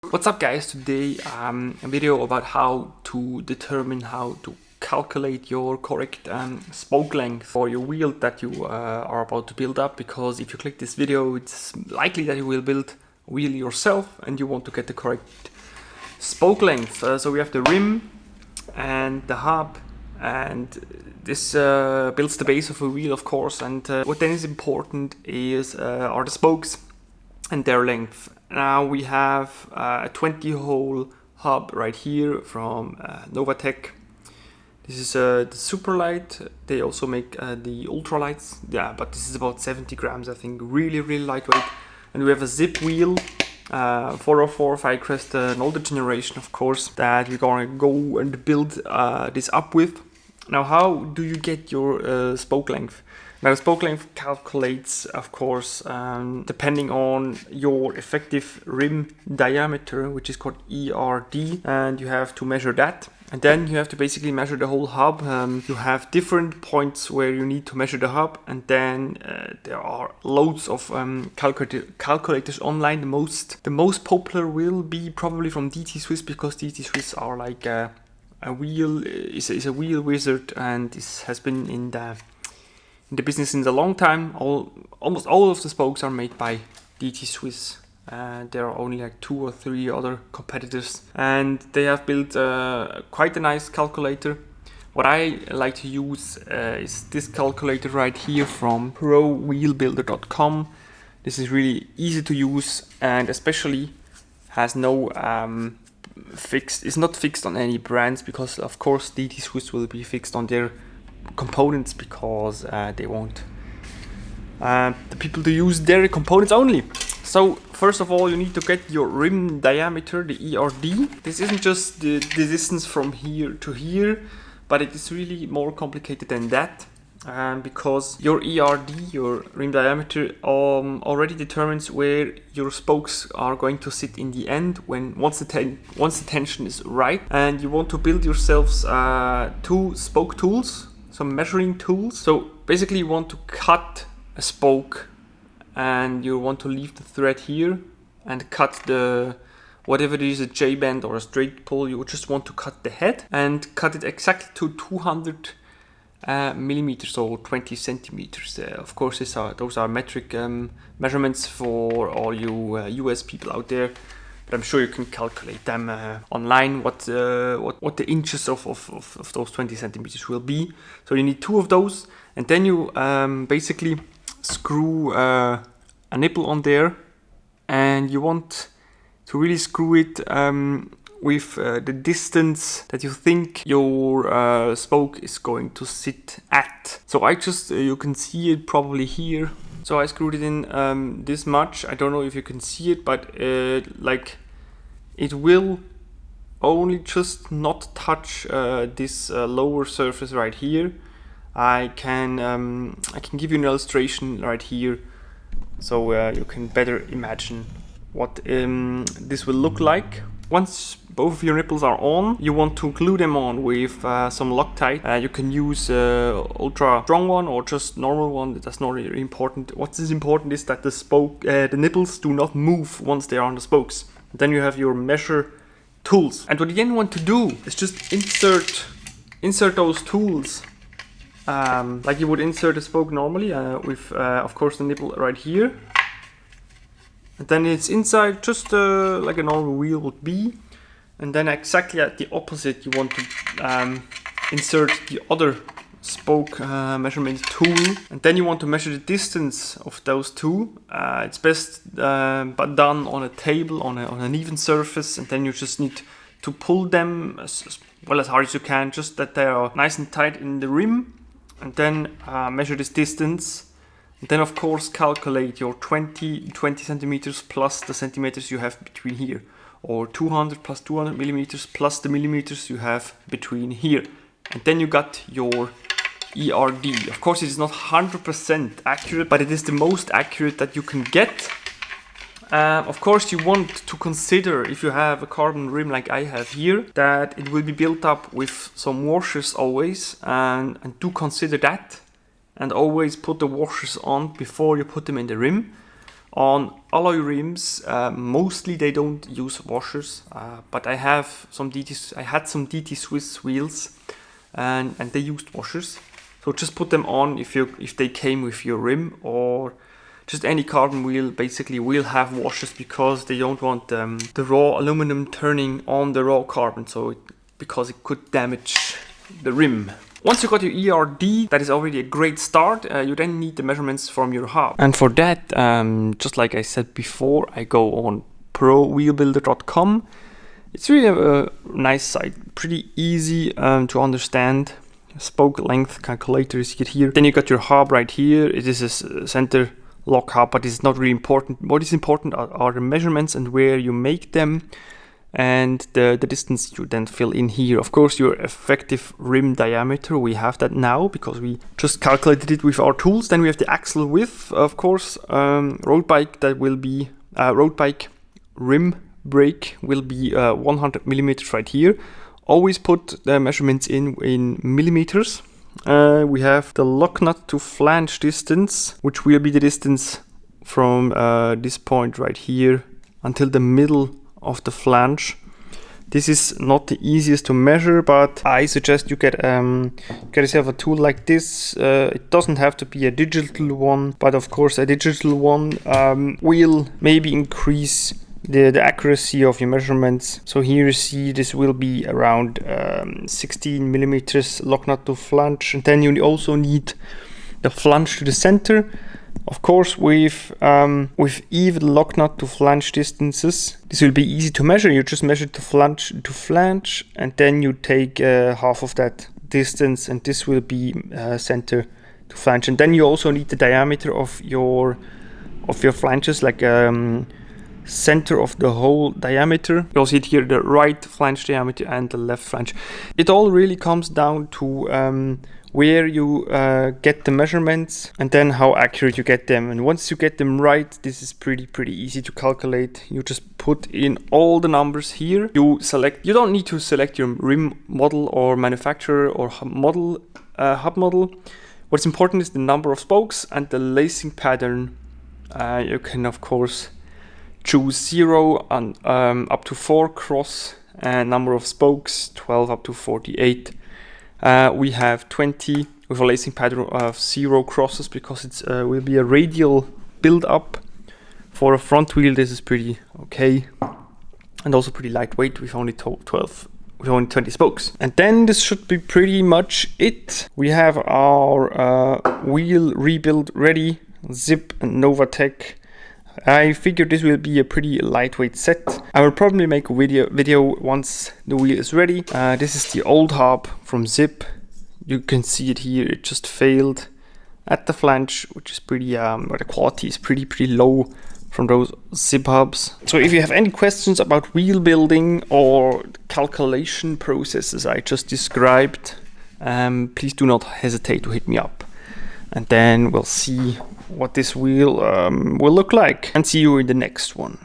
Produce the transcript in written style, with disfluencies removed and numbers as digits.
What's up guys, today a video about how to determine how to calculate your correct spoke length for your wheel that you are about to build up, because if you click this video it's likely that you will build a wheel yourself and you want to get the correct spoke length. So we have the rim and the hub, and this builds the base of a wheel, of course, and what then is important are the spokes and their length. Now we have a 20-hole hub right here from Novatech. This is the super light. They also make the ultralights. Yeah, but this is about 70 grams, I think. Really lightweight. And we have a zip wheel, 404 Firecrest, an older generation, of course, that we're gonna go and build this up with. Now, how do you get your spoke length? Now, spoke length calculates, of course, depending on your effective rim diameter, which is called ERD, and you have to measure that. And then you have to basically measure the whole hub. You have different points where you need to measure the hub, and then there are loads of calculators online. The most popular will be probably from DT Swiss, because DT Swiss are like a wheel is a wheel wizard, and this has been in the business in a long time. Almost all of the spokes are made by DT Swiss. There are only like 2 or 3 other competitors, and they have built quite a nice calculator. What I like to use is this calculator right here from prowheelbuilder.com. This is really easy to use, and especially has no it's not fixed on any brands, because of course DT Swiss will be fixed on their components, because they want the people to use their components only. So first of all, you need to get your rim diameter, the ERD. This isn't just the distance from here to here, but it is really more complicated than that, because your ERD, your rim diameter, already determines where your spokes are going to sit in the end once the tension is right. And you want to build yourselves 2 spoke tools, some measuring tools. So basically you want to cut a spoke, and you want to leave the thread here and cut the whatever it is, a J-bend or a straight pull. You just want to cut the head and cut it exactly to 200 millimeters or 20 centimeters. Of course, those are metric measurements for all you US people out there, but I'm sure you can calculate them online what the inches of those 20 centimeters will be. So you need 2 of those, and then you basically screw a nipple on there, and you want to really screw it with the distance that you think your spoke is going to sit at. So I just you can see it probably here. So I screwed it in this much. I don't know if you can see it, but like it will only just not touch this lower surface right here. I can give you an illustration right here, so you can better imagine what this will look like. Once both of your nipples are on, you want to glue them on with some Loctite. You can use ultra strong one or just normal one. That's not really important. What is important is that the nipples do not move once they are on the spokes. And then you have your measure tools, and what you then want to do is just insert those tools like you would insert a spoke normally, with of course the nipple right here, and then it's inside just like a normal wheel would be. And then exactly at the opposite, you want to insert the other spoke measurement tool, and then you want to measure the distance of those 2. It's best but done on a table, on an even surface, and then you just need to pull them as well as hard as you can, just that they are nice and tight in the rim. And then measure this distance, and then of course calculate your 20 centimeters plus the centimeters you have between here, or 200 plus 200 millimeters plus the millimeters you have between here, and then you got your ERD. Of course, it is not 100% accurate, but it is the most accurate that you can get. Of course, you want to consider, if you have a carbon rim like I have here, that it will be built up with some washers always, and do consider that, and always put the washers on before you put them in the rim. On alloy rims, mostly they don't use washers, but I had some DT Swiss wheels, and they used washers. So just put them on if they came with your rim, or just any carbon wheel basically will have washers, because they don't want the raw aluminum turning on the raw carbon, because it could damage the rim. Once you got your ERD, that is already a great start. You then need the measurements from your hub. And for that, just like I said before, I go on prowheelbuilder.com. It's really a nice site, pretty easy to understand. Spoke length calculator is here. Then you got your hub right here. It is a center lock hub, but it's not really important. What is important are the measurements and where you make them, and the distance you then fill in here. Of course, your effective rim diameter, we have that now because we just calculated it with our tools. Then we have the axle width, of course. Road bike, that will be road bike rim brake will be 100 millimeters right here. Always put the measurements in millimeters. We have the lock nut to flange distance, which will be the distance from this point right here until the middle of the flange. This is not the easiest to measure, but I suggest you get yourself a tool like this. It doesn't have to be a digital one, but of course a digital one will maybe increase the accuracy of your measurements. So here you see this will be around 16 millimeters lock nut to flange, and then you also need the flange to the center. Of course, with even lock nut to flange distances, this will be easy to measure. You just measure the flange, and then you take half of that distance, and this will be center to flange. And then you also need the diameter of your flanges, like center of the whole diameter. You'll see it here, the right flange diameter and the left flange. It all really comes down to where you get the measurements and then how accurate you get them. And once you get them right, this is pretty easy to calculate. You just put in all the numbers here. You don't need to select your rim model or manufacturer or hub model. What's important is the number of spokes and the lacing pattern. You can of course choose 0 and up to 4 cross, and number of spokes 12 up to 48. We have 20 with a lacing pattern of 0 crosses because it will be a radial build up. For a front wheel, this is pretty okay, and also pretty lightweight with only 20 spokes. And then this should be pretty much it. We have our wheel rebuild ready, Zip and Novatech. I figured this will be a pretty lightweight set. I will probably make a video once the wheel is ready. This is the old hub from Zip. You can see it here, it just failed at the flange, which is pretty, the quality is pretty low from those Zip hubs. So if you have any questions about wheel building or calculation processes I just described, please do not hesitate to hit me up. And then we'll see what this wheel will look like, and see you in the next one.